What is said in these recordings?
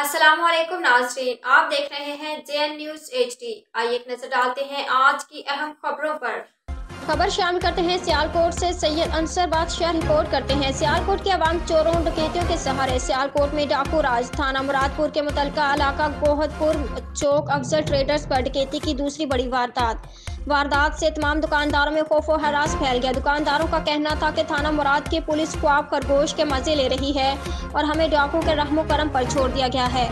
अस्सलाम वालेकुम नाज़रीन, आप देख रहे हैं JN न्यूज़ HD। आइए एक नजर डालते हैं आज की अहम खबरों पर। खबर शामिल करते हैं सियालकोट से। सैयद अंसर बादशाह रिपोर्ट करते हैं सियालकोट के अवाम चोरों डकैतियों के सहारे। सियालकोट में डाकू राज। थाना मुरादपुर के मुतलका इलाका गोहदपुर चौक अफजल ट्रेडर्स पर डकैती की दूसरी बड़ी वारदात से तमाम दुकानदारों में खौफ और हरास फैल गया। दुकानदारों का कहना था कि थाना मुराद की पुलिस ख्वाब खरगोश के मजे ले रही है और हमें डाकुओं के रहमो करम पर छोड़ दिया गया है।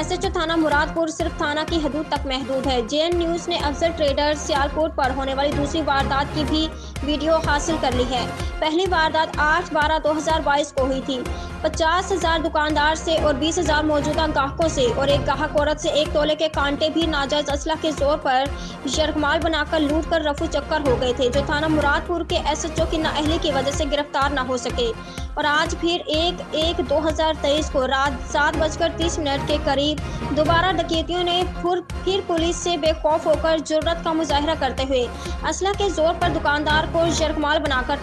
SHO थाना मुरादपुर सिर्फ थाना की हदूद तक महदूद है। JN न्यूज़ ने अफजल ट्रेडर्स सियालकोट पर होने वाली दूसरी वारदात की भी वीडियो हासिल कर ली है। पहली वारदात 8/12/2022 को हुई थी। 50,000 दुकानदार से और 20,000 मौजूदा ग्राहकों से और एक ग्राहक औरत से 1 तोले के कांटे भी नाजायज असला के जोर पर यरगमाल बनाकर लूट कर रफू चक्कर हो गए थे, जो थाना मुरादपुर के SHO की नाअहली की वजह से गिरफ्तार न हो सके। और आज फिर 1/1/2023 को रात 7:30 के करीब दोबारा डकैतियों ने फिर पुलिस से बेखौफ होकर जुर्रत का मुजाहरा करते हुए असला के जोर पर दुकानदार को यरगमाल बनाकर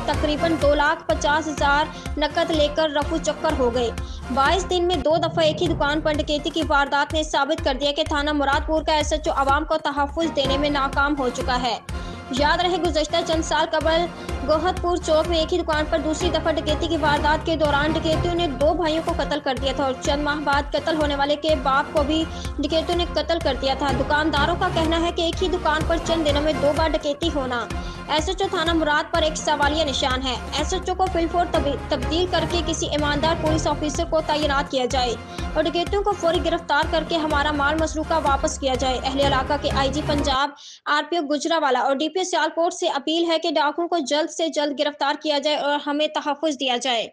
तकरीबन 2,50,000 नकद लेकर रफू चक्कर हो गए। 22 दिन में 2 दफा एक ही दुकान पर डकैती की वारदात ने साबित कर दिया कि थाना मुरादपुर का SHO आवाम को तहफ़्फ़ुज़ देने में नाकाम हो चुका है। याद रहे गुज़श्ता चंद साल कबल गोहदपुर चौक में एक ही दुकान पर दूसरी दफा डकैती की वारदात के दौरान डकैतियों ने 2 भाइयों को कत्ल कर दिया था और चंद माह बाद कत्ल होने वाले के बाप को भी डकैतियों ने कत्ल कर दिया था। दुकानदारों का कहना है कि एक ही दुकान पर चंद दिनों में 2 बार डकैती होना SHO थाना मुराद पर एक सवालिया निशान है। SHO को फिलफोर तब्दील करके किसी ईमानदार पुलिस ऑफिसर को तैनात किया जाए और डकैतियों को फौरी गिरफ्तार करके हमारा माल मसरूका वापस किया जाए। अहले इलाका के IG पंजाब RPO गुजरावाला और DPO सियालकोट से अपील है कि डाकुओं को जल्द से जल्द गिरफ्तार किया जाए और हमें तहफ़्फ़ुज़ दिया जाए।